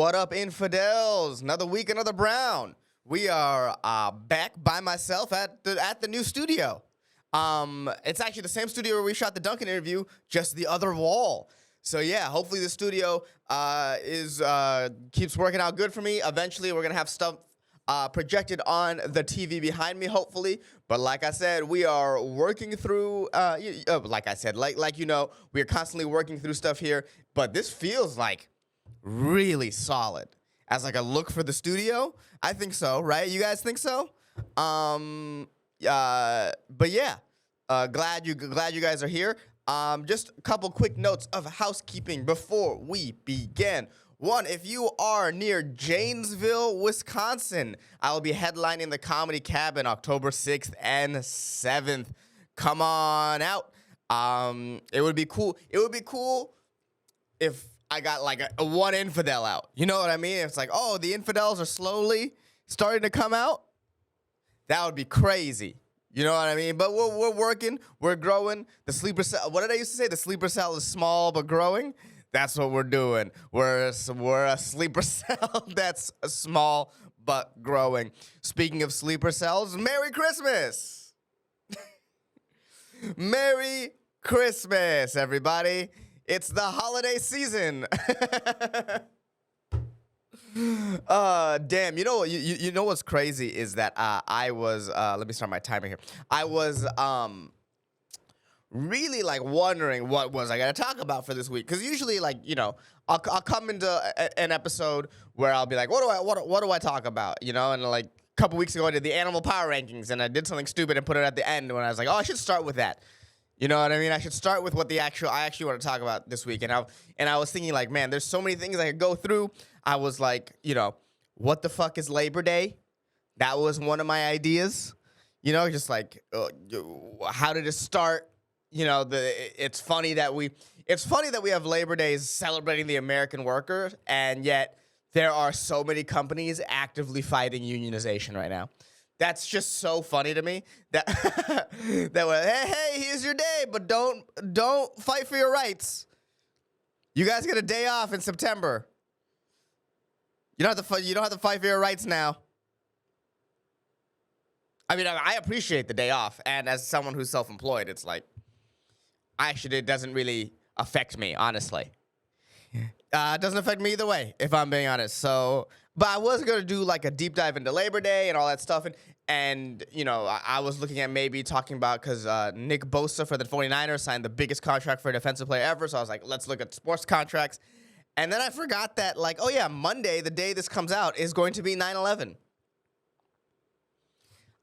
What up, infidels? Another week, another Brown. We are back by myself at the new studio. It's actually the same studio where we shot the Duncan interview, just the other wall. So yeah, hopefully the studio keeps working out good for me. Eventually, we're gonna have stuff projected on the TV behind me, hopefully. But like I said, we are working through. Like I said, we are constantly working through stuff here. But this feels like really solid as like a look for the studio. I think so, right? You guys think so? But yeah, glad you guys are here. Just a couple quick notes of housekeeping before we begin. One, if you are near Janesville, Wisconsin, I will be headlining the Comedy Cabin October 6th and 7th. Come on out. It would be cool. It would be cool if I got like a one infidel out. You know what I mean? It's like, oh, the infidels are slowly starting to come out. That would be crazy. You know what I mean? But we're working. We're growing. The sleeper cell. What did I used to say? The sleeper cell is small but growing. That's what we're doing. We're a sleeper cell that's small but growing. Speaking of sleeper cells, Merry Christmas. Merry Christmas, everybody. It's the holiday season. Damn, you know what's crazy is that I was let me start my timer here. I was really like wondering what was I gonna talk about for this week, because usually I'll come into an episode where I'll be like, what do I talk about, and like a couple weeks ago I did the animal power rankings and I did something stupid and put it at the end when I was like, oh, I should start with that. You know what I mean? I should start with what I actually want to talk about this week. And I was thinking like, man, there's so many things I could go through. I was like, what the fuck is Labor Day? That was one of my ideas. Just like, how did it start? It's funny that we have Labor Days celebrating the American worker, and yet there are so many companies actively fighting unionization right now. That's just so funny to me that hey, here's your day, but don't fight for your rights. You guys get a day off in September. You don't have to fight for your rights now. I mean, I appreciate the day off, and as someone who's self-employed, it's like, actually, it doesn't really affect me, honestly. It doesn't affect me either way, if I'm being honest. So, but I was going to do like a deep dive into Labor Day and all that stuff. And I was looking at maybe talking about, because Nick Bosa for the 49ers signed the biggest contract for a defensive player ever. So I was like, let's look at sports contracts. And then I forgot that, like, oh yeah, Monday, the day this comes out, is going to be 9/11.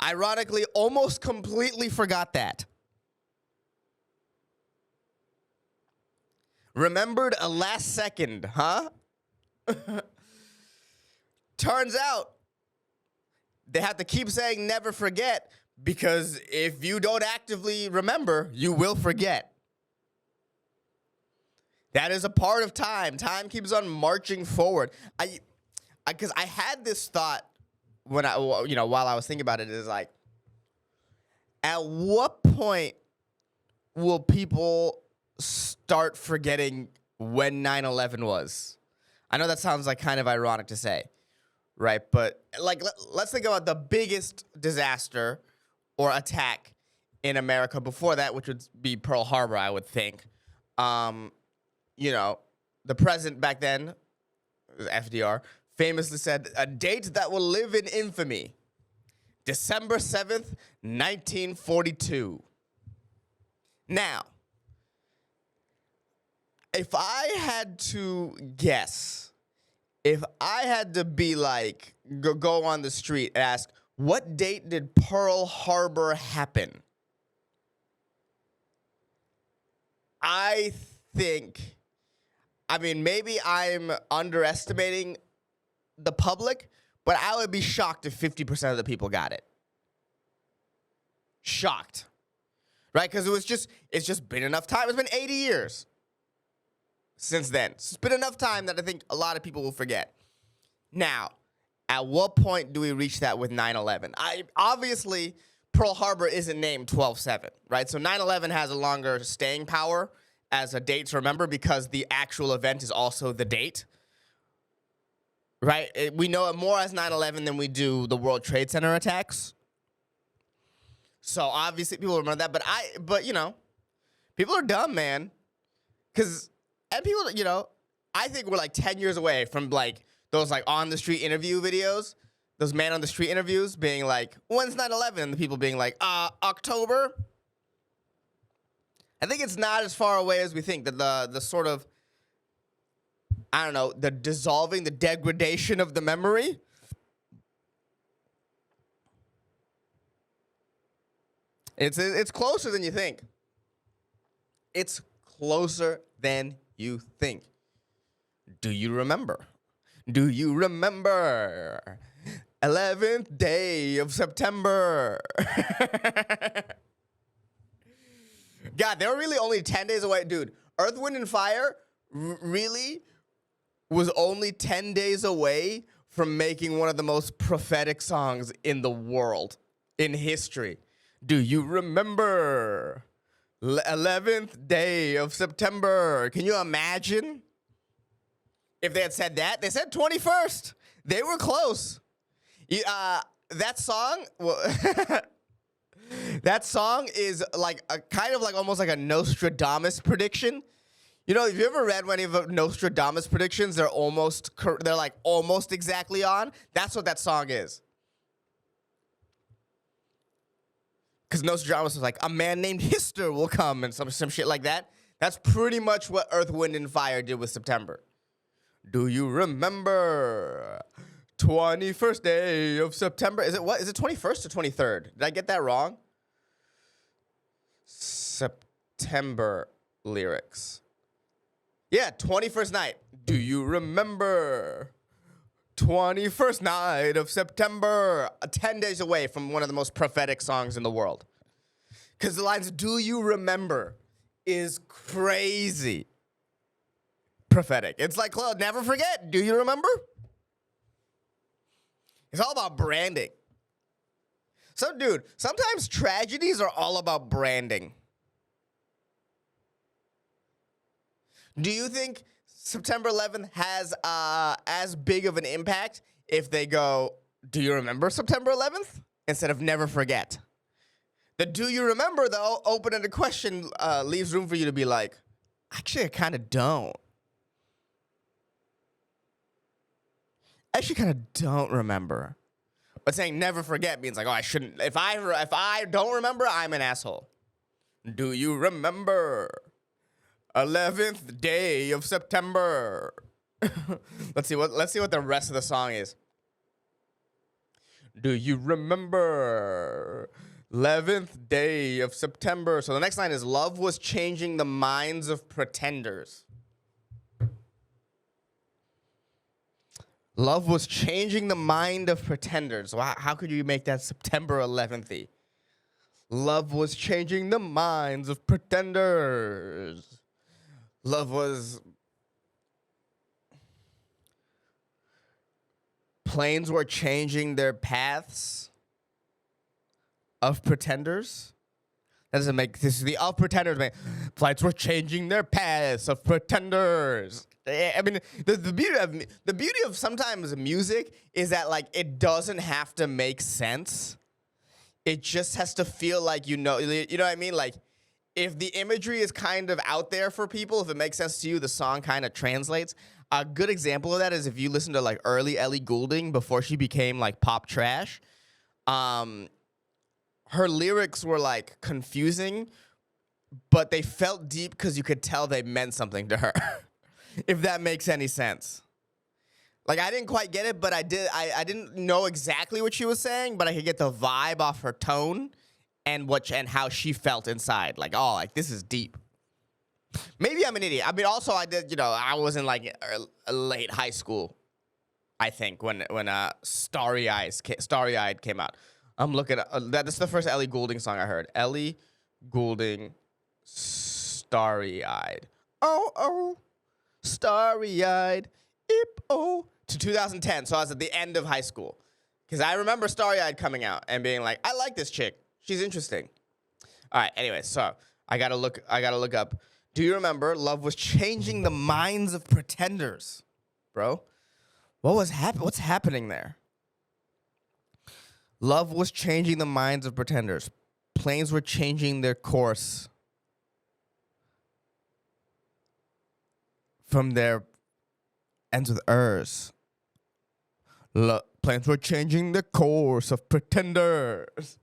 Ironically, almost completely forgot that. Remembered a last second, huh? Turns out they have to keep saying never forget, because if you don't actively remember, you will forget. That is a part of time. Time keeps on marching forward. Because I had this thought when while I was thinking about it, is like, at what point will people start forgetting when 9/11 was? I know that sounds like kind of ironic to say, right? But like, let's think about the biggest disaster or attack in America before that, which would be Pearl Harbor, I would think. The president back then, it was FDR, famously said, a date that will live in infamy, December 7th, 1942. Now, if I had to guess, if I had to be like, go on the street and ask, what date did Pearl Harbor happen? I think, maybe I'm underestimating the public, but I would be shocked if 50% of the people got it. Shocked. Right? Because it's just been enough time. It's been 80 years since then. It's been enough time that I think a lot of people will forget. Now, at what point do we reach that with 9/11? Obviously, Pearl Harbor isn't named 12/7, right? So 9/11 has a longer staying power as a date to remember, because the actual event is also the date. right? We know it more as 9/11 than we do the World Trade Center attacks. So obviously people remember that, but you know, people are dumb, man. And people, you know, I think we're like 10 years away from like those like on the street interview videos, those man on the street interviews being like, when's 9/11? And the people being like, October. I think it's not as far away as we think. That the sort of, I don't know, the dissolving, the degradation of the memory. It's closer than you think. It's closer than you think. Do you remember? Do you remember? 11th day of September. God, they were really only 10 days away. Dude, Earth, Wind, and Fire really was only 10 days away from making one of the most prophetic songs in the world, in history. Do you remember? 11th day of September. Can you imagine if they had said that? They said 21st. They were close. That song, well, that song is like a kind of like almost like a Nostradamus prediction. You know, have you ever read any of Nostradamus predictions? They're like almost exactly on. That's what that song is. Because Nostradamus was like, a man named Hister will come and some shit like that. That's pretty much what Earth, Wind, and Fire did with September. Do you remember 21st day of September? Is it what? Is it 21st or 23rd? Did I get that wrong? September lyrics. Yeah, 21st night. Do you remember 21st night of September? 10 days away from one of the most prophetic songs in the world. Because the lines, do you remember, is crazy prophetic. It's like, Claude, never forget. Do you remember? It's all about branding. So, dude, sometimes tragedies are all about branding. Do you think September 11th has as big of an impact if they go, do you remember September 11th? Instead of never forget. The do you remember, though, open-ended question leaves room for you to be like, actually, I kind of don't. Actually, kind of don't remember. But saying never forget means like, oh, I shouldn't. If I don't remember, I'm an asshole. Do you remember 11th day of September? Let's see what the rest of the song is. Do you remember 11th day of September? So the next line is, love was changing the minds of pretenders. Love was changing the mind of pretenders. Wow, how could you make that September 11th-y? Love was changing the minds of pretenders. Love was... Planes were changing their paths of pretenders. That doesn't make this is the of pretenders. Man. Flights were changing their paths of pretenders. I mean, the beauty of sometimes music is that like it doesn't have to make sense. It just has to feel like you know what I mean? Like if the imagery is kind of out there for people, if it makes sense to you, the song kind of translates. A good example of that is if you listen to like early Ellie Goulding before she became like pop trash. Her lyrics were like confusing, but they felt deep because you could tell they meant something to her. If that makes any sense. Like I didn't quite get it, but I did. I didn't know exactly what she was saying, but I could get the vibe off her tone and how she felt inside. Like, oh, like this is deep. Maybe I'm an idiot. I mean, also I did. I was in like late high school. I think when Starry Eyed came out. I'm looking at that's the first Ellie Goulding song I heard. Ellie Goulding, Starry Eyed. Oh, Starry Eyed, oh. To 2010, so I was at the end of high school. Because I remember Starry Eyed coming out and being like, I like this chick. She's interesting. All right, anyway, so I gotta look up. Do you remember love was changing the minds of pretenders, bro? What's happening there? Love was changing the minds of pretenders. Planes were changing their course from their ends with ers. Planes were changing the course of pretenders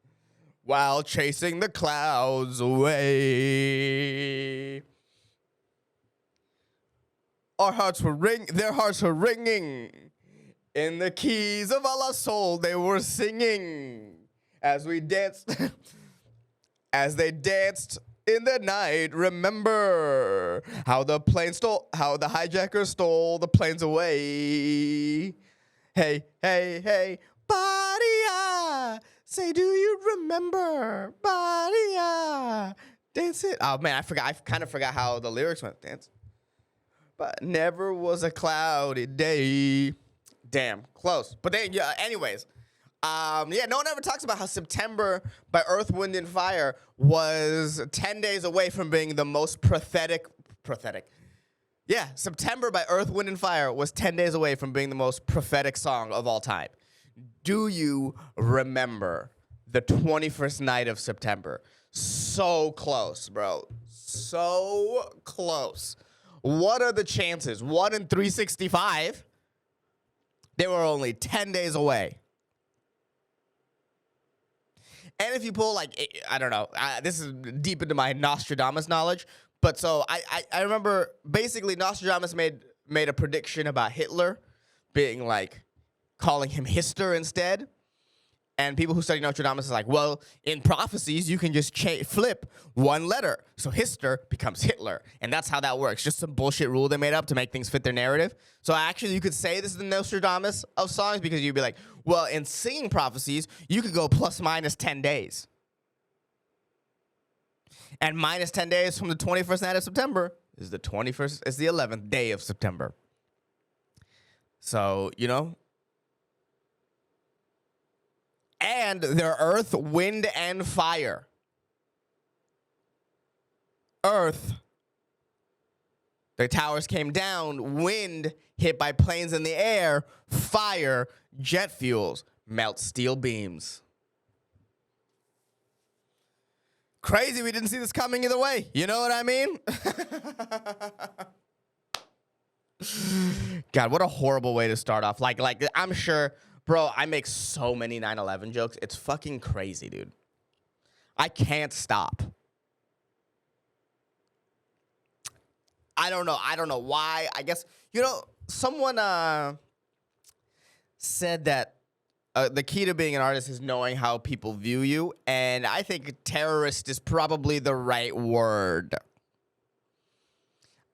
while chasing the clouds away. Their hearts were ringing. In the keys of Allah's soul, they were singing as we danced, as they danced in the night. Remember how the hijackers stole the planes away. Hey, hey, hey, Badia, say, do you remember? Badia, dance it. Oh man, I kind of forgot how the lyrics went. Dance. But never was a cloudy day. Damn, close. But then, yeah, anyways. No one ever talks about how September by Earth, Wind, and Fire was 10 days away from being the most pathetic. Yeah, September by Earth, Wind, and Fire was 10 days away from being the most prophetic song of all time. Do you remember the 21st night of September? So close, bro. So close. What are the chances? 1 in 365. They were only 10 days away. And if you pull, like, I don't know, this is deep into my Nostradamus knowledge, but so I remember basically Nostradamus made a prediction about Hitler being like, calling him Hister instead. And people who study Nostradamus is like, well, in prophecies, you can just flip one letter. So Hister becomes Hitler. And that's how that works. Just some bullshit rule they made up to make things fit their narrative. So actually, you could say this is the Nostradamus of songs because you'd be like, well, in singing prophecies, you could go plus minus 10 days. And minus 10 days from the 21st night of September is the 11th day of September. So, you know. And they're Earth, Wind, and Fire. Earth, the towers came down. Wind, hit by planes in the air. Fire, jet fuels, melt steel beams. Crazy we didn't see this coming either way. You know what I mean? God, what a horrible way to start off. Like I'm sure... Bro, I make so many 9/11 jokes. It's fucking crazy, dude. I can't stop. I don't know why. I guess, you know, someone said that the key to being an artist is knowing how people view you. And I think terrorist is probably the right word.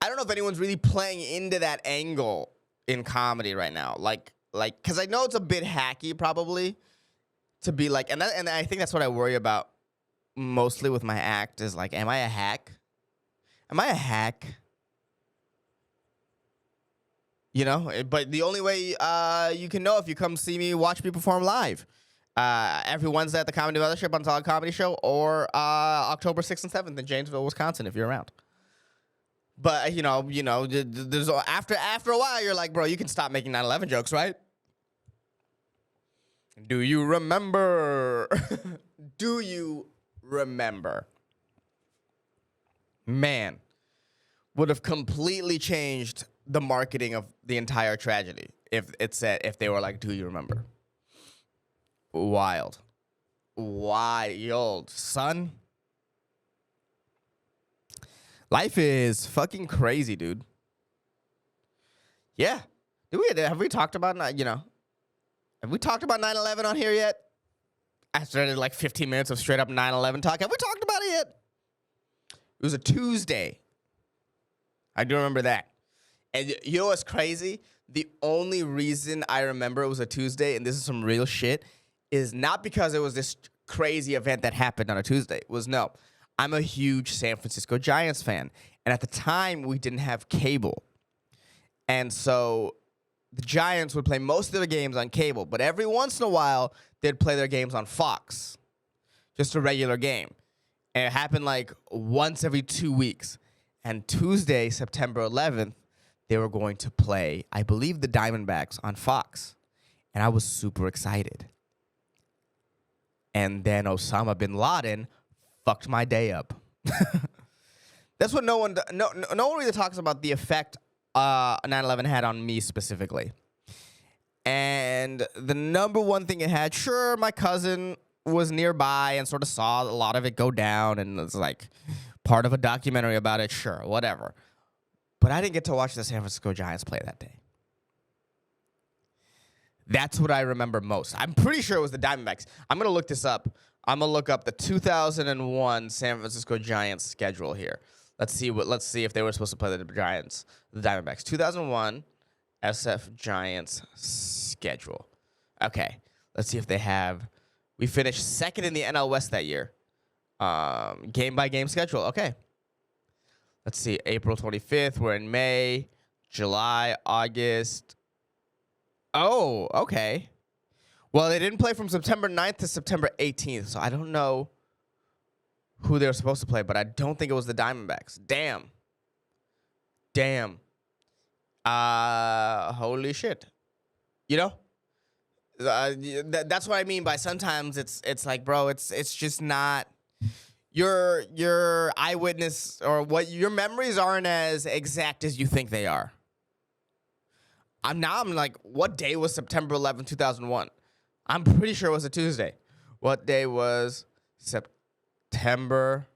I don't know if anyone's really playing into that angle in comedy right now. Like, because I know it's a bit hacky, probably, to be like, and I think that's what I worry about mostly with my act is like, am I a hack? Am I a hack? You know, but the only way you can know if you come see me watch me perform live every Wednesday at the Comedy Mothership on Solid Comedy Show, or October 6th and 7th in Janesville, Wisconsin, if you're around. But, you know, there's after a while, you're like, bro, you can stop making 9/11 jokes, right? Do you remember? Do you remember? Man, would have completely changed the marketing of the entire tragedy if they were like, do you remember? Wild, son. Life is fucking crazy, dude. Yeah. Have we talked about, have we talked about 9/11 on here yet? I started like 15 minutes of straight up 9/11 talk. Have we talked about it yet? It was a Tuesday. I do remember that. And you know what's crazy? The only reason I remember it was a Tuesday, and this is some real shit, is not because it was this crazy event that happened on a Tuesday. It was no. I'm a huge San Francisco Giants fan. And at the time, we didn't have cable. And so the Giants would play most of their games on cable. But every once in a while, they'd play their games on Fox. Just a regular game. And it happened like once every 2 weeks. And Tuesday, September 11th, they were going to play, I believe, the Diamondbacks on Fox. And I was super excited. And then Osama bin Laden fucked my day up. That's what no one really talks about, the effect 9/11 had on me specifically. And the number one thing it had, sure, my cousin was nearby and sort of saw a lot of it go down and was like part of a documentary about it, sure, whatever. But I didn't get to watch the San Francisco Giants play that day. That's what I remember most. I'm pretty sure it was the Diamondbacks. I'm going to look this up. I'm going to look up the 2001 San Francisco Giants schedule here. Let's see if they were supposed to play the Giants, the Diamondbacks. 2001 SF Giants schedule. Okay. Let's see if they have. We finished second in the NL West that year. Game by game schedule. Okay. Let's see. April 25th. We're in May, July, August. Oh, okay. Well, they didn't play from September 9th to September 18th, so I don't know who they were supposed to play, but I don't think it was the Diamondbacks. Damn. Holy shit. You know? That's what I mean by sometimes it's like, bro, it's just not your eyewitness or what your memories aren't as exact as you think they are. I'm like, what day was September 11, 2001? I'm pretty sure it was a Tuesday. What day was September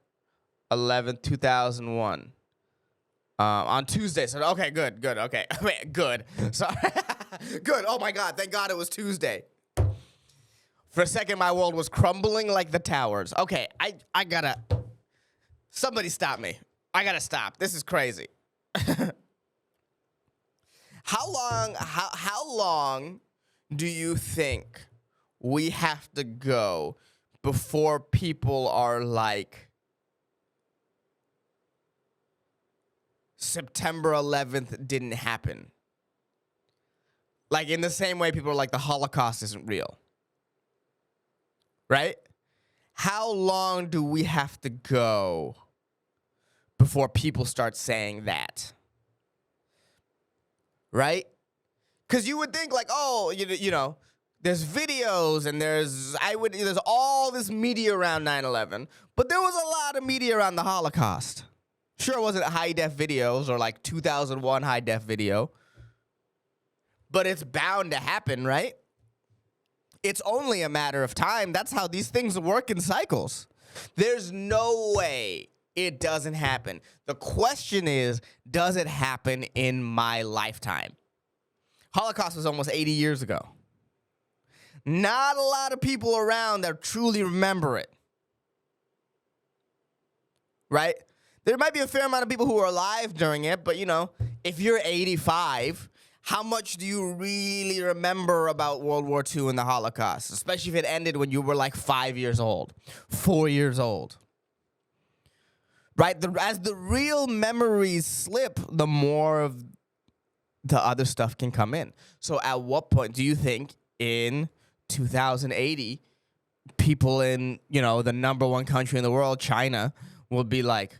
11, 2001? On Tuesday. So, okay, good. Okay. Wait, good. Sorry. Good. Oh, my God. Thank God it was Tuesday. For a second, my world was crumbling like the towers. Okay, I gotta... Somebody stop me. I gotta stop. This is crazy. How long do you think we have to go before people are like, September 11th didn't happen? Like, in the same way people are like, the Holocaust isn't real. Right? How long do we have to go before people start saying that? Right? Because you would think like, oh, you know, there's videos and there's all this media around 9/11, but there was a lot of media around the Holocaust. Sure, it wasn't high-def videos or like 2001 high-def video, but it's bound to happen, right? It's only a matter of time. That's how these things work in cycles. There's no way it doesn't happen. The question is, does it happen in my lifetime? Holocaust was almost 80 years ago. Not a lot of people around that truly remember it. Right? There might be a fair amount of people who were alive during it, but, you know, if you're 85, how much do you really remember about World War II and the Holocaust? Especially if it ended when you were like 5 years old, 4 years old. Right? As the real memories slip, the more of the other stuff can come in. So at what point do you think in 2080, people in, you know, the number one country in the world, China, will be like,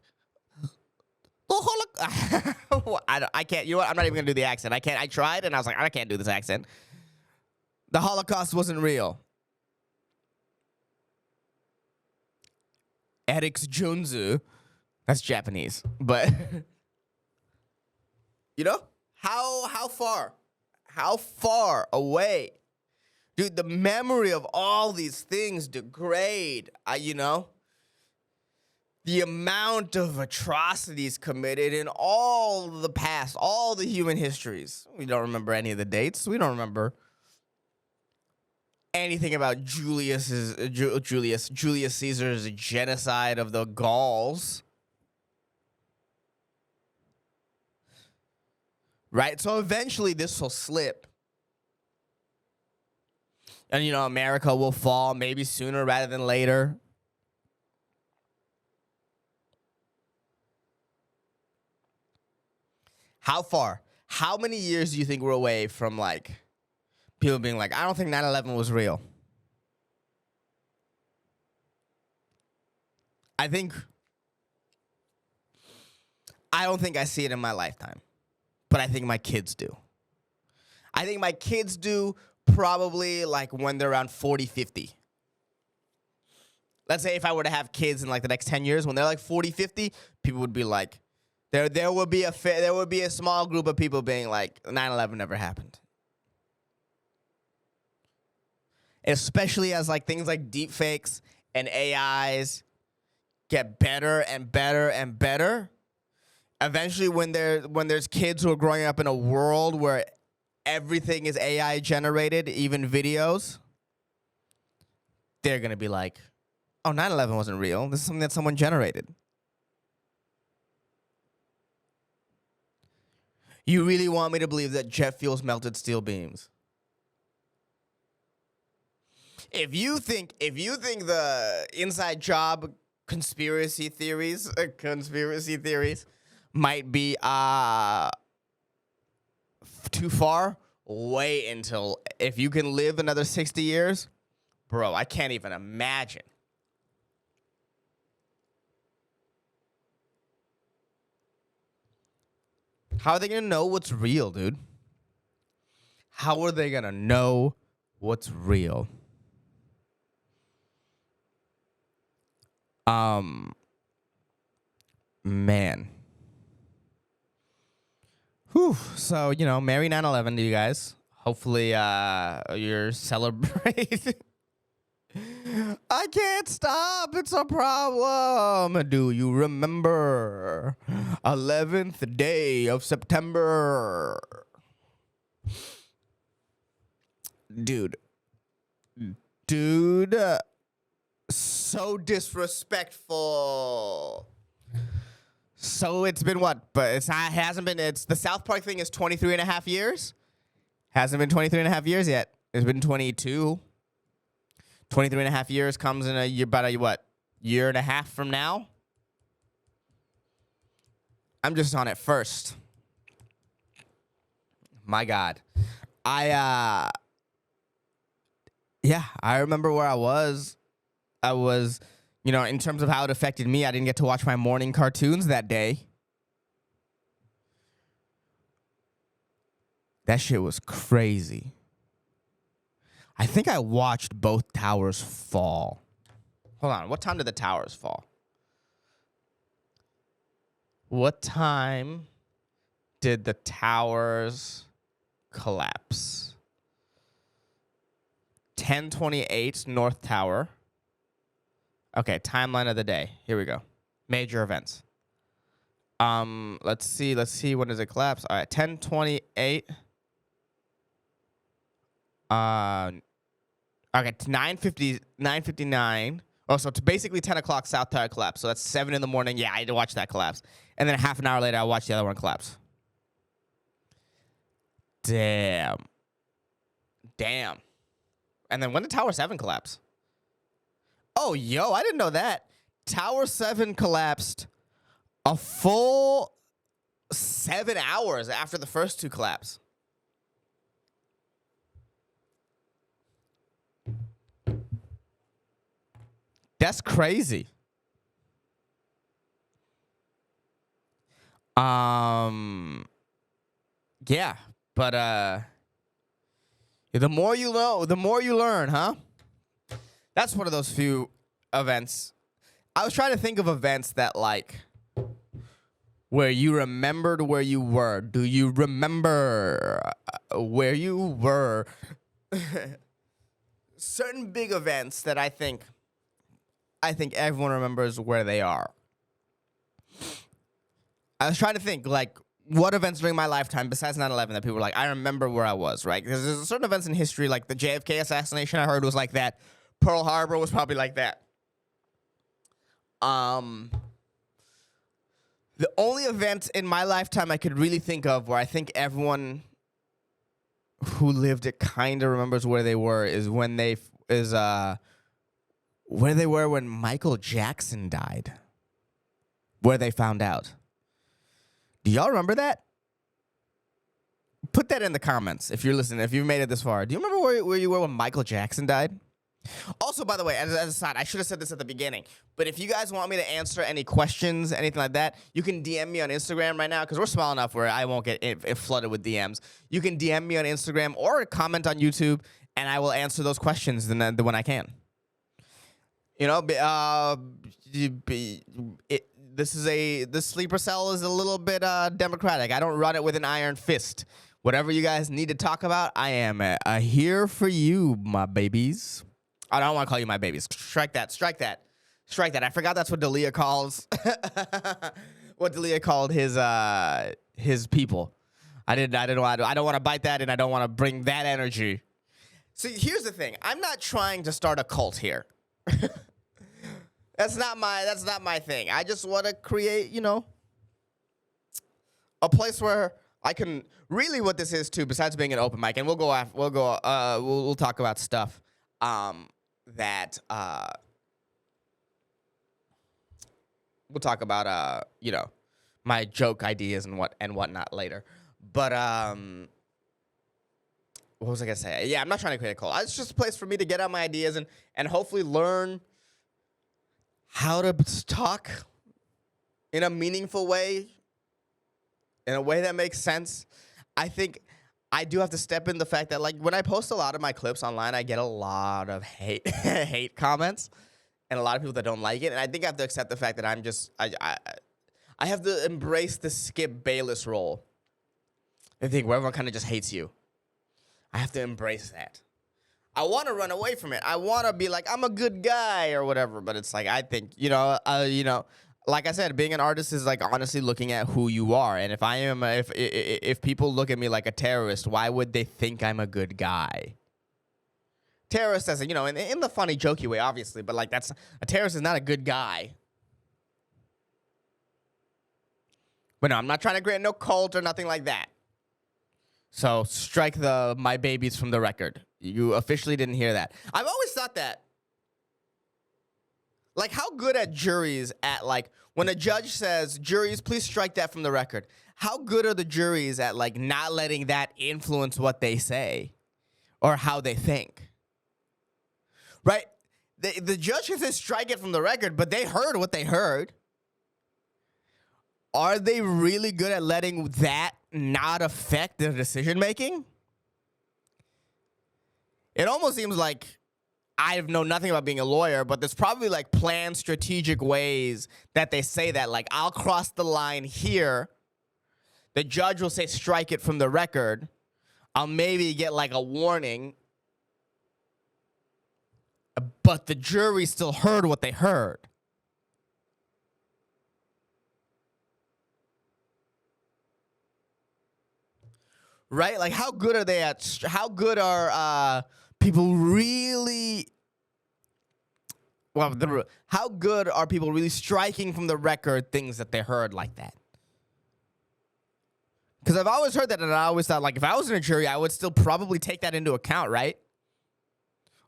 oh, I can't, you know what? I'm not even going to do the accent. I tried and I was like, I can't do this accent. The Holocaust wasn't real. Eric Junzu. That's Japanese, but you know, how far away, dude? The memory of all these things degrade. You know, the amount of atrocities committed in all the past, all the human histories. We don't remember any of the dates. We don't remember anything about Julius Caesar's genocide of the Gauls. Right? So eventually this will slip. And, you know, America will fall maybe sooner rather than later. How far? How many years do you think we're away from, like, people being like, I don't think 9/11 was real? I don't think I see it in my lifetime. but I think my kids do. I think my kids do probably like when they're around 40, 50. Let's say if I were to have kids in like the next 10 years, when they're like 40, 50, people would be like, there would be a small group of people being like, 9/11 never happened. Especially as like things like deepfakes and AIs get better and better and better. Eventually, when there's kids who are growing up in a world where everything is AI generated, even videos, they're gonna be like, oh, 9/11 wasn't real. This is something that someone generated. You really want me to believe that jet fuels melted steel beams? If you think the inside job conspiracy theories might be too far, wait until if you can live another 60 years, bro, I can't even imagine. How are they going to know what's real, dude? How are they going to know what's real? Man. Whew. So, Merry 9/11 to you guys. Hopefully, you're celebrating. I can't stop. It's a problem. Do you remember 11th day of September? Dude, so disrespectful. So it's been what? But it hasn't been. It's the South Park thing is 23 and a half years. Hasn't been 23 and a half years yet. It's been 22. 23 and a half years comes in a year, about a year and a half from now. I'm just on it first. My God. I remember where I was. I was, in terms of how it affected me, I didn't get to watch my morning cartoons that day. That shit was crazy. I think I watched both towers fall. Hold on. What time did the towers fall? What time did the towers collapse? 10:28 North Tower. Okay, timeline of the day. Here we go. Major events. Let's see. When does it collapse? All right, 10:28. Okay, 9:59. Oh, so it's basically 10 o'clock South Tower collapse. So that's 7 in the morning. Yeah, I had to watch that collapse. And then half an hour later, I watched the other one collapse. Damn. And then when did Tower 7 collapse? Oh, I didn't know that. Tower 7 collapsed a full 7 hours after the first two collapse. That's crazy. Yeah, but the more you know, the more you learn, huh? That's one of those few events. I was trying to think of events that where you remembered where you were. Do you remember where you were? Certain big events that I think everyone remembers where they are. I was trying to think, what events during my lifetime, besides 9/11, that people were like, I remember where I was, right? Because there's certain events in history, like the JFK assassination I heard was like that. Pearl Harbor was probably like that. The only event in my lifetime I could really think of where I think everyone who lived it kind of remembers where they were is where they were when Michael Jackson died. Where they found out. Do y'all remember that? Put that in the comments if you're listening, if you've made it this far. Do you remember where you were when Michael Jackson died? Also, by the way, as a side, I should have said this at the beginning, but if you guys want me to answer any questions, anything like that, you can DM me on Instagram right now because we're small enough where I won't get it flooded with DMs. You can DM me on Instagram or comment on YouTube, and I will answer those questions when I can. You know, this sleeper cell is a little bit democratic. I don't run it with an iron fist. Whatever you guys need to talk about, I am here for you, my babies. I don't want to call you my babies. Strike that. Strike that. Strike that. I forgot that's what Dalia calls. What Dalia called his people. I don't want to bite that, and I don't want to bring that energy. See, here's the thing. I'm not trying to start a cult here. That's not my thing. I just want to create, a place where I can really what this is too. Besides being an open mic, and we'll talk about stuff. That we'll talk about my joke ideas and whatnot later. But what was I gonna say? Yeah, I'm not trying to create a cult. It's just a place for me to get out my ideas and hopefully learn how to talk in a meaningful way, in a way that makes sense. I think I do have to step in the fact that, like, when I post a lot of my clips online, I get a lot of hate hate comments and a lot of people that don't like it. And I think I have to accept the fact that I have to embrace the Skip Bayless role. I think where everyone kind of just hates you. I have to embrace that. I want to run away from it. I want to be like, I'm a good guy or whatever. But it's like, I think, like I said, being an artist is like honestly looking at who you are. And if people look at me like a terrorist, why would they think I'm a good guy? Terrorist as in the funny, jokey way, obviously, but like a terrorist is not a good guy. But no, I'm not trying to create no cult or nothing like that. So strike my babies from the record. You officially didn't hear that. I've always thought that. Like, how good at juries at, like, when a judge says, juries, please strike that from the record. How good are the juries at, like, not letting that influence what they say or how they think? Right? The judge can say strike it from the record, but they heard what they heard. Are they really good at letting that not affect their decision making? It almost seems like I know nothing about being a lawyer, but there's probably like planned strategic ways that they say that, like, I'll cross the line here. The judge will say strike it from the record. I'll maybe get like a warning, but the jury still heard what they heard. Right? Like, how good are they at, how good are people really, how good are people really striking from the record things that they heard like that? Because I've always heard that, and I always thought, like, if I was in a jury, I would still probably take that into account, right?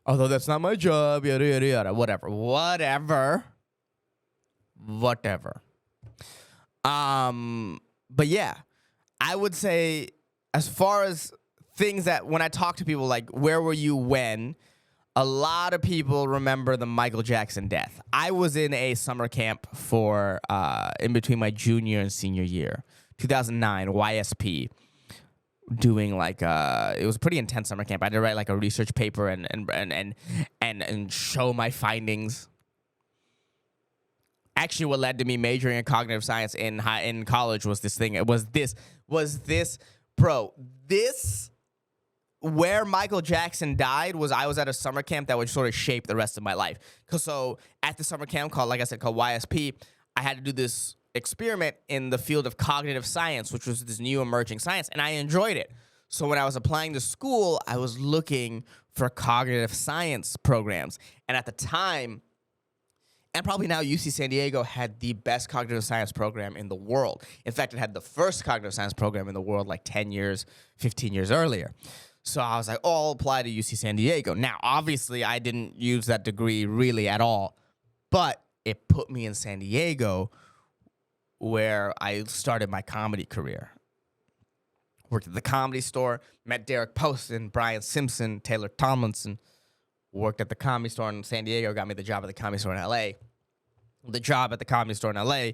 Although that's not my job, yada, yada, yada, whatever. But yeah, I would say, as far as things that when I talk to people, like, where were you when? A lot of people remember the Michael Jackson death. I was in a summer camp for in between my junior and senior year, 2009, YSP, doing like it was a pretty intense summer camp. I had to write like a research paper and show my findings. Actually, what led to me majoring in cognitive science in college was this thing. It was this, bro. This, where Michael Jackson died, I was at a summer camp that would sort of shape the rest of my life. So at the summer camp called YSP, I had to do this experiment in the field of cognitive science, which was this new emerging science, and I enjoyed it. So when I was applying to school, I was looking for cognitive science programs. And at the time, and probably now, UC San Diego had the best cognitive science program in the world. In fact, it had the first cognitive science program in the world like 10 years, 15 years earlier. So I was like, oh, I'll apply to UC San Diego. Now, obviously, I didn't use that degree really at all, but it put me in San Diego, where I started my comedy career. Worked at the Comedy Store, met Derek Poston, Brian Simpson, Taylor Tomlinson, worked at the Comedy Store in San Diego, got me the job at the Comedy Store in LA. The job at the Comedy Store in LA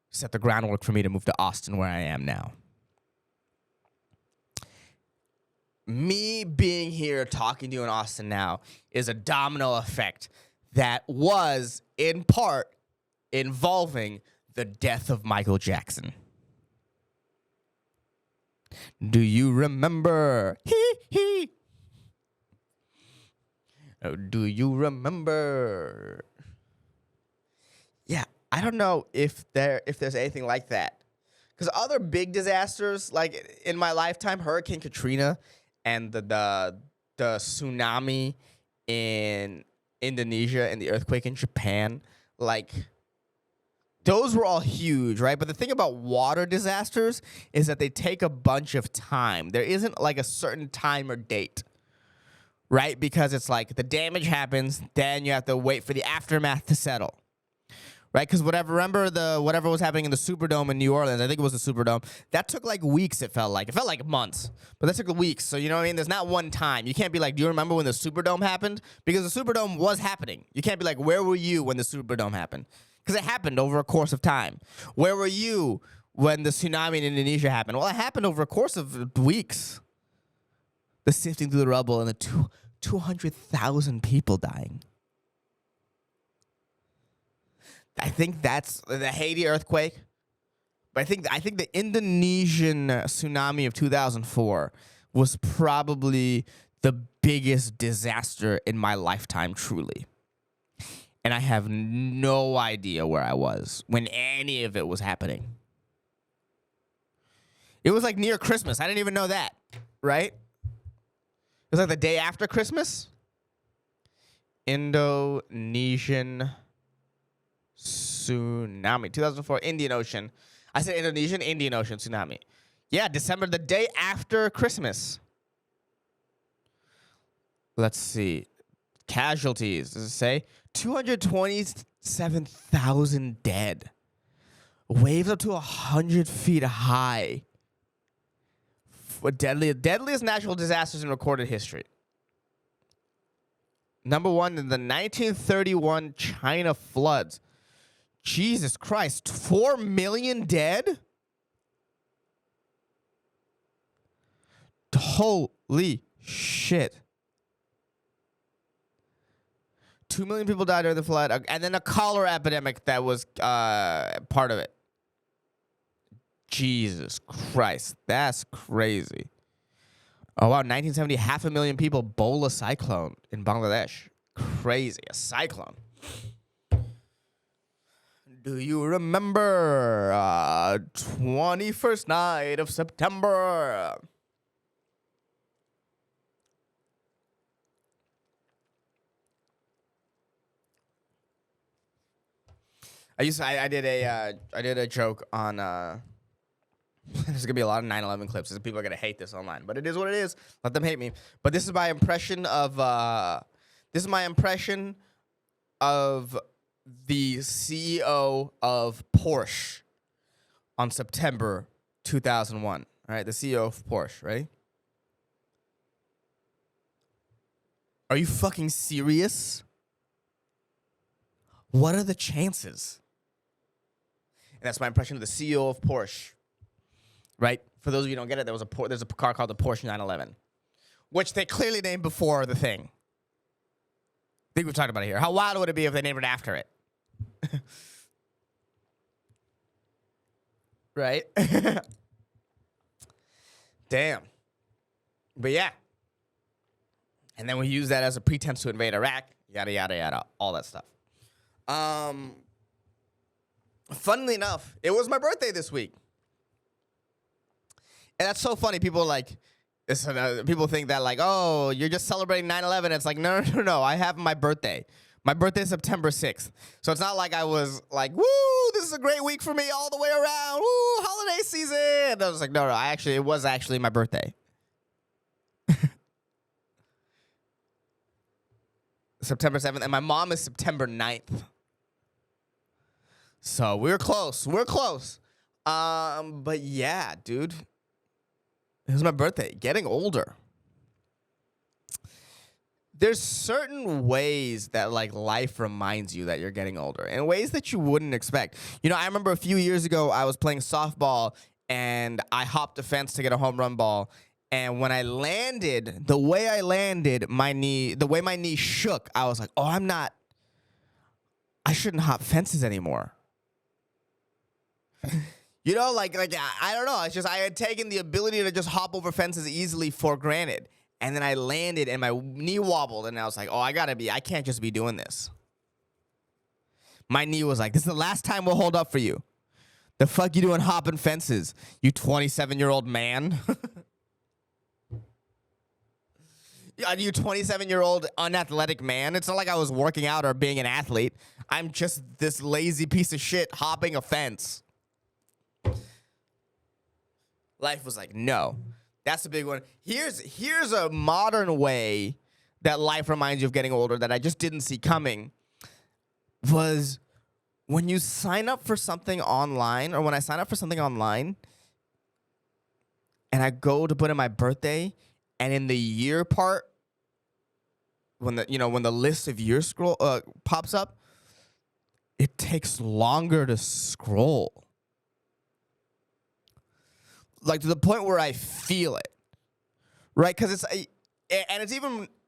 set the groundwork for me to move to Austin, where I am now. Me being here talking to you in Austin now is a domino effect that was, in part, involving the death of Michael Jackson. Do you remember? Oh, do you remember? Yeah, I don't know if there's anything like that. Because other big disasters, like in my lifetime, Hurricane Katrina and the tsunami in Indonesia and the earthquake in Japan, like, those were all huge, right? But the thing about water disasters is that they take a bunch of time. There isn't like a certain time or date, right? Because it's like the damage happens, then you have to wait for the aftermath to settle, right? Because whatever was happening in the Superdome in New Orleans, I think it was the Superdome, that took like weeks, it felt like. It felt like months, but that took weeks. So, you know what I mean? There's not one time. You can't be like, do you remember when the Superdome happened? Because the Superdome was happening. You can't be like, where were you when the Superdome happened? Because it happened over a course of time. Where were you when the tsunami in Indonesia happened? Well, it happened over a course of weeks. The sifting through the rubble and the 200,000 people dying. I think that's the Haiti earthquake. But I think the Indonesian tsunami of 2004 was probably the biggest disaster in my lifetime, truly. And I have no idea where I was when any of it was happening. It was like near Christmas. I didn't even know that, right? It was like the day after Christmas. Indonesian tsunami, 2004, Indian Ocean. I said Indonesian, Indian Ocean tsunami. Yeah, December, the day after Christmas. Let's see. Casualties, does it say? 227,000 dead. Waves up to 100 feet high. Deadliest natural disasters in recorded history. Number one, in the 1931 China floods. Jesus Christ, 4 million dead? Holy shit. 2 million people died during the flood, and then a cholera epidemic that was part of it. Jesus Christ, that's crazy. Oh, wow, 1970, 500,000 people, Bola cyclone in Bangladesh. Crazy, a cyclone. Do you remember 21st night of September? I did a joke on there's gonna be a lot of 9/11 clips. People are gonna hate this online, but it is what it is. Let them hate me. But this is my impression of the CEO of Porsche on September 2001. All right, the CEO of Porsche, right? Are you fucking serious? What are the chances? And that's my impression of the CEO of Porsche. Right? For those of you who don't get it, there's a car called the Porsche 911, which they clearly named before the thing. I think we've talked about it here. How wild would it be if they named it after it? Right? Damn. But yeah. And then we use that as a pretense to invade Iraq. Yada, yada, yada. All that stuff. Funnily enough, it was my birthday this week. And that's so funny. People people think that like, oh, you're just celebrating 9/11. It's like, no. I have my birthday. My birthday is September 6th. So it's not like I was like, woo, this is a great week for me all the way around. Woo, holiday season. And I was like, no. It was actually my birthday. September 7th. And my mom is September 9th. So we're close. But yeah, dude. It was my birthday. Getting older. there's certain ways that like life reminds you that you're getting older in ways that you wouldn't expect. You know, I remember a few years ago I was playing softball and I hopped a fence to get a home run ball. And when I landed, the way I landed, the way my knee shook, I was like, oh, I shouldn't hop fences anymore. You know, like I don't know. It's just I had taken the ability to just hop over fences easily for granted. And then I landed and my knee wobbled and I was like, oh, I can't just be doing this. My knee was like, this is the last time we'll hold up for you. The fuck you doing hopping fences, you 27-year-old man? You 27-year-old unathletic man? It's not like I was working out or being an athlete. I'm just this lazy piece of shit hopping a fence. Life was like, no. That's a big one. Here's a modern way that life reminds you of getting older that I just didn't see coming. Was when you sign up for something online, or when I sign up for something online, and I go to put in my birthday, and in the year part, when the list of years pops up, it takes longer to scroll. Like to the point where I feel it, right? Because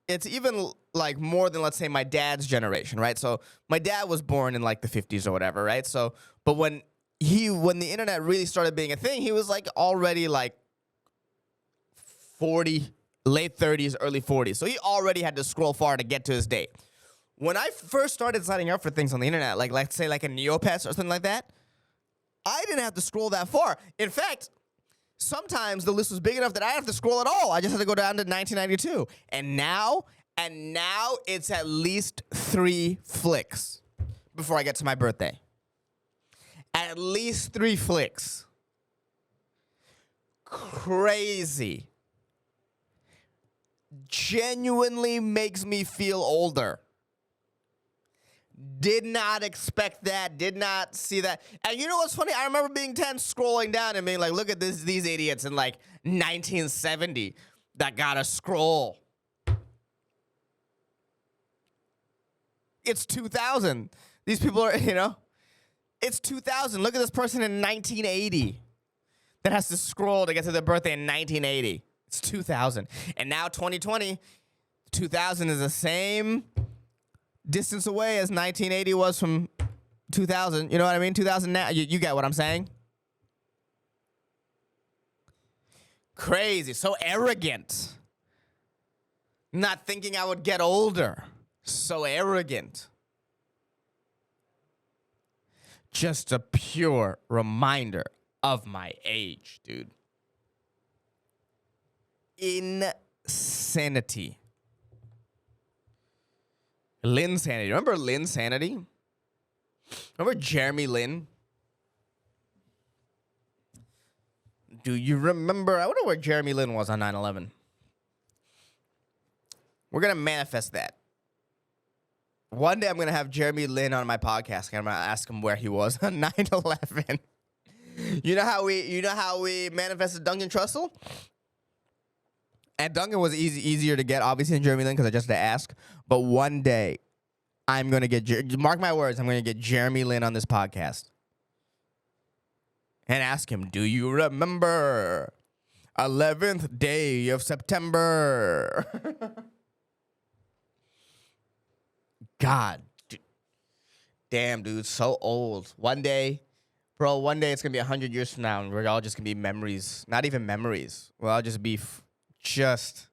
it's even like more than, let's say, my dad's generation, right? So my dad was born in like the 50s or whatever, right? So, but when the internet really started being a thing, he was like already like 40, late 30s, early 40s. So he already had to scroll far to get to his date. When I first started signing up for things on the internet, like let's say like a Neopets or something like that, I didn't have to scroll that far. In fact, sometimes the list was big enough that I didn't have to scroll at all. I just had to go down to 1992. And now it's at least 3 flicks before I get to my birthday. At least 3 flicks. Crazy. Genuinely makes me feel older. Did not expect that. Did not see that. And you know what's funny? I remember being 10, scrolling down and being like, look at these idiots in like 1970 that gotta scroll. It's 2000. These people are, it's 2000. Look at this person in 1980 that has to scroll to get to their birthday in 1980. It's 2000. And now 2020, 2000 is the same distance away as 1980 was from 2000. You know what I mean? 2000 now. You get what I'm saying? Crazy. So arrogant. Not thinking I would get older. So arrogant. Just a pure reminder of my age, dude. Insanity. Linsanity. Remember Linsanity? Remember Jeremy Lin? Do you remember? I wonder where Jeremy Lin was on 9/11. We're going to manifest that. One day I'm going to have Jeremy Lin on my podcast, and I'm going to ask him where he was on 9/11. You know how we manifested Duncan Trussell? And Duncan was easier to get, obviously, than Jeremy Lin, because I just had to ask. But one day, I'm going to get, mark my words, I'm going to get Jeremy Lin on this podcast. And ask him, do you remember 11th day of September? God. Damn, dude, so old. One day it's going to be 100 years from now, and we're all just going to be memories. Not even memories. We'll all just be just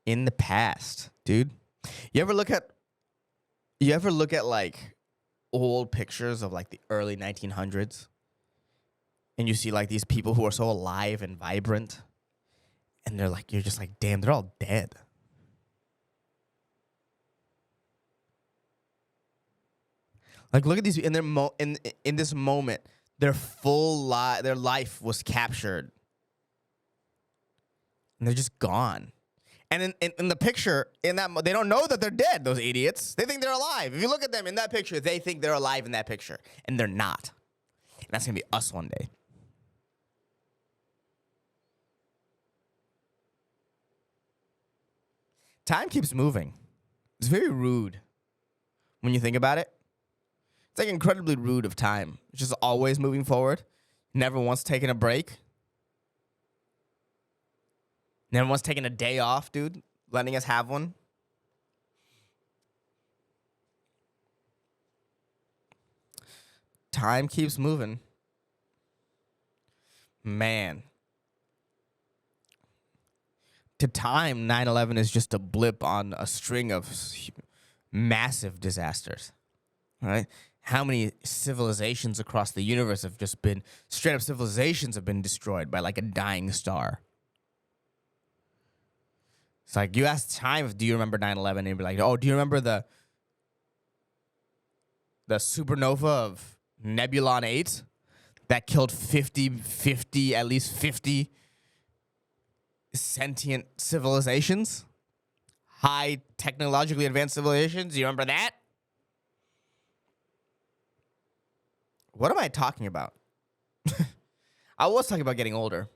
in the past, dude. You ever look at like old pictures of like the early 1900s, and you see like these people who are so alive and vibrant, and you're just like, damn, they're all dead. Like, look at these in their in this moment, their life was captured. And they're just gone. And in the picture, they don't know that they're dead, those idiots. They think they're alive. If you look at them in that picture, they think they're alive in that picture. And they're not. And that's going to be us one day. Time keeps moving. It's very rude when you think about it. It's like incredibly rude of time. It's just always moving forward. Never once taking a break. Never once taking a day off, dude. Letting us have one. Time keeps moving. Man. To time, 9/11 is just a blip on a string of massive disasters. Right? How many civilizations across the universe have just been, straight up civilizations have been destroyed by like a dying star? It's like you ask time, do you remember 9/11? And you'd be like, oh, do you remember the supernova of Nebulon 8 that killed at least 50 sentient civilizations? High technologically advanced civilizations? Do you remember that? What am I talking about? I was talking about getting older.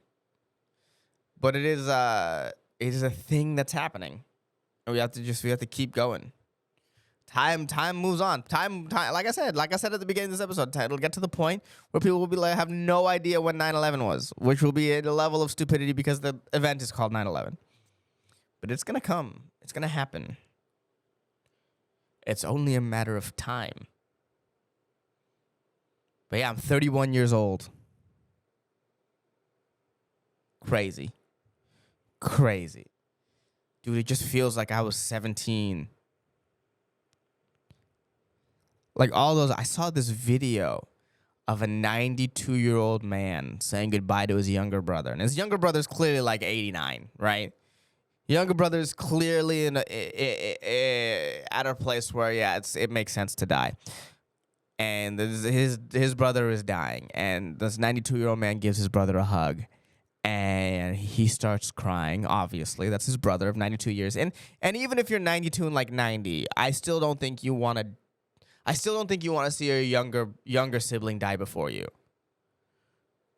But it is a thing that's happening. And we have to keep going. Time moves on. Time like I said at the beginning of this episode, it'll get to the point where people will be like have no idea when 9/11 was, which will be at a level of stupidity because the event is called 9/11. But it's going to come. It's going to happen. It's only a matter of time. But yeah, I'm 31 years old. Crazy. Dude, it just feels like I was 17. Like all those, I saw this video of a 92-year-old man saying goodbye to his younger brother. And his younger brother's clearly like 89, right? Younger brother's clearly at a place where, yeah, it makes sense to die. And his brother is dying. And this 92-year-old man gives his brother a hug. And he starts crying, obviously. That's his brother of 92 years. And even if you're 92 and like 90, I still don't think you want to see your younger sibling die before you.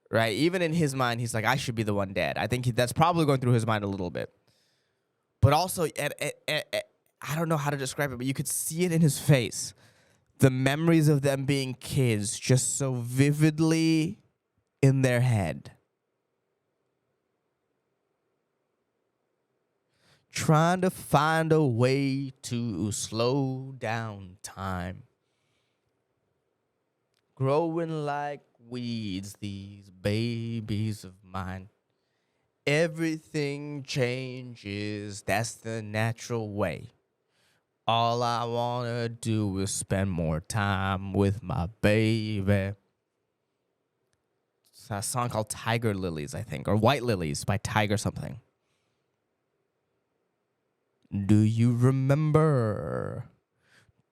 Right? Even in his mind, he's like, I should be the one dead. I think that's probably going through his mind a little bit. But also, I don't know how to describe it, but you could see it in his face. The memories of them being kids just so vividly in their head. Trying to find a way to slow down time. Growing like weeds, these babies of mine. Everything changes, that's the natural way. All I want to do is spend more time with my baby. It's a song called Tiger Lilies, I think, or White Lilies by Tiger something. Do you remember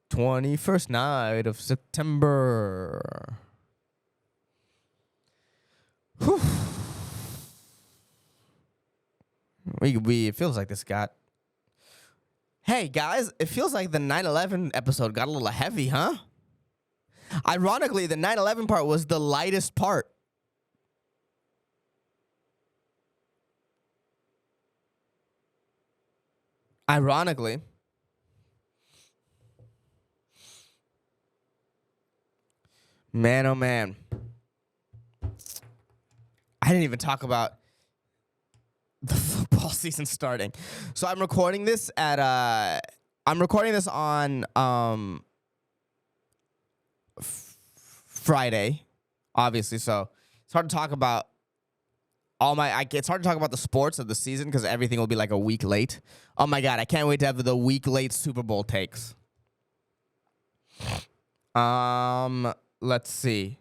21st night of September? Whew. It feels like this got... Hey, guys, it feels like the 9/11 episode got a little heavy, huh? Ironically, the 9/11 part was the lightest part. Ironically. Man, oh man. I didn't even talk about the football season starting. So I'm recording this on Friday, obviously. So it's hard to talk about it's hard to talk about the sports of the season because everything will be like a week late. Oh my God, I can't wait to have the week late Super Bowl takes. Let's see.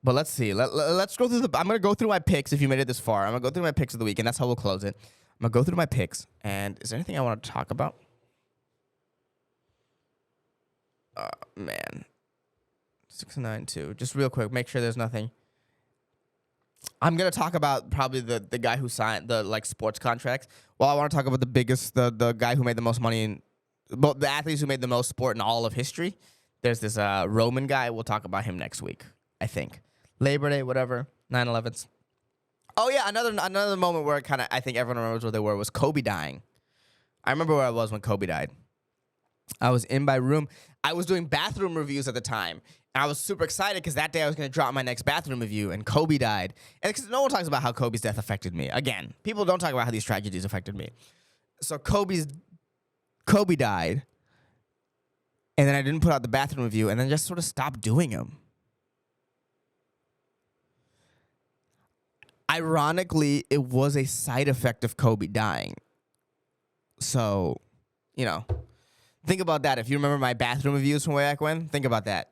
But let's see. Let's go through I'm going to go through my picks if you made it this far. I'm going to go through my picks of the week, and that's how we'll close it. I'm going to go through my picks. And is there anything I want to talk about? Man. 692. Just real quick, make sure there's nothing. I'm going to talk about probably the guy who signed the like sports contracts. Well, I want to talk about the guy who made the most money the athletes who made the most sport in all of history. There's this Roman guy. We'll talk about him next week, I think. Labor Day, whatever, 9/11. Oh yeah, another moment where I think everyone remembers where they were was Kobe dying. I remember where I was when Kobe died. I was in my room. I was doing bathroom reviews at the time. And I was super excited because that day I was going to drop my next bathroom review, and Kobe died. And because no one talks about how Kobe's death affected me. Again, people don't talk about how these tragedies affected me. So Kobe died, and then I didn't put out the bathroom review, and then just sort of stopped doing them. Ironically, it was a side effect of Kobe dying. So, think about that. If you remember my bathroom reviews from way back when, think about that.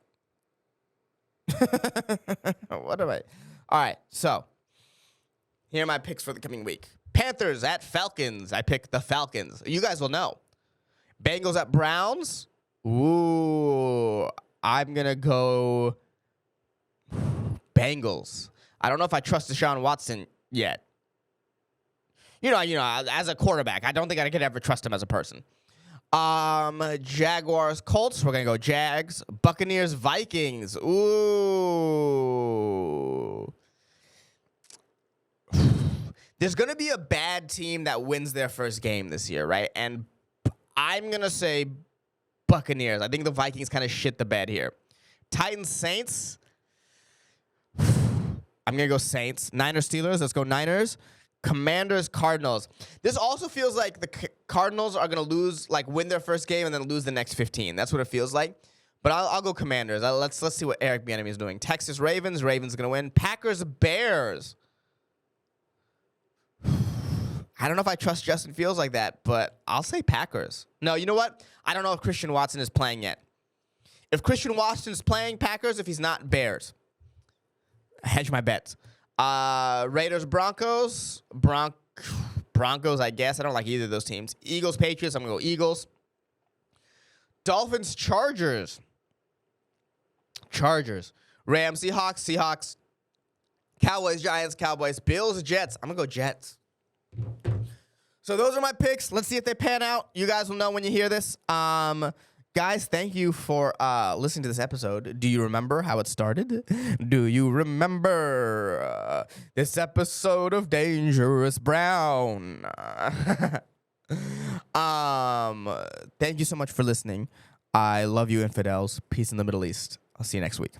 What am I? All right, so here are my picks for the coming week. Panthers at Falcons. I picked the Falcons. You guys will know. Bengals at Browns. Ooh, I'm going to go Bengals. I don't know if I trust Deshaun Watson yet. As a quarterback, I don't think I could ever trust him as a person. Jaguars, Colts. We're going to go Jags. Buccaneers, Vikings. Ooh. There's going to be a bad team that wins their first game this year, right? And I'm going to say Buccaneers. I think the Vikings kind of shit the bed here. Titans, Saints. I'm going to go Saints. Niners, Steelers. Let's go Niners. Commanders, Cardinals. This also feels like the Cardinals are going to win their first game and then lose the next 15. That's what it feels like. But I'll go Commanders. Let's see what Eric Bieniemy is doing. Texas, Ravens. Ravens going to win. Packers, Bears. I don't know if I trust Justin Fields like that, but I'll say Packers. No, you know what? I don't know if Christian Watson is playing yet. If Christian Watson is playing, Packers. If he's not, Bears. Hedge my bets. Raiders, Broncos. Broncos, I guess. I don't like either of those teams. Eagles, Patriots. I'm going to go Eagles. Dolphins, Chargers. Rams, Seahawks. Cowboys, Giants, Cowboys. Bills, Jets. I'm going to go Jets. So those are my picks. Let's see if they pan out. You guys will know when you hear this. Guys, thank you for listening to this episode. Do you remember how it started? Do you remember this episode of Dangerous Brown? Thank you so much for listening. I love you, infidels. Peace in the Middle East. I'll see you next week.